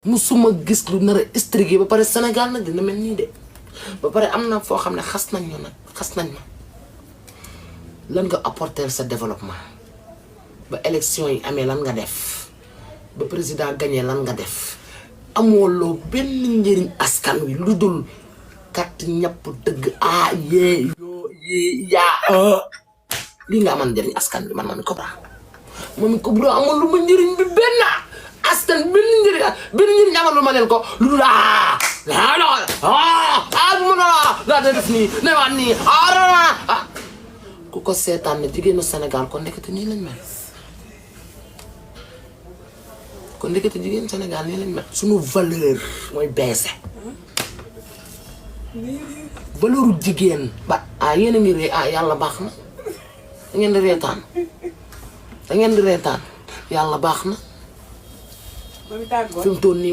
musuma gis lu nar a intrigué ba pare Sénégal nag dina mel nii de ba pare am na foo xam ne xas nañ ñu nag xas nañ ma lan nga apporter sa développement ba élection yi amee lan nga def ba président gagné lan nga def amooloo benn njëriñ askan wi lu dul kat ñapp dëgg yee yoo yee yaa lii nga amal njëriñ askan bi man Mamy Cobra amul lu ma njëriñ bi benn askan benn njëriñ amal lu ma leen ko lu dul daa def nii ne waat nii ku ko seetaan ne jigéenu Sénégal kon ndekete nii lañ mel kon ndekete jigéenu Sénégal nii lañ mel suñu valeur mooy baissé valeuru jigéen ba yéen a ngi ree yàlla baax na da ngeen di reetaan yàlla baax na fi mu toll nii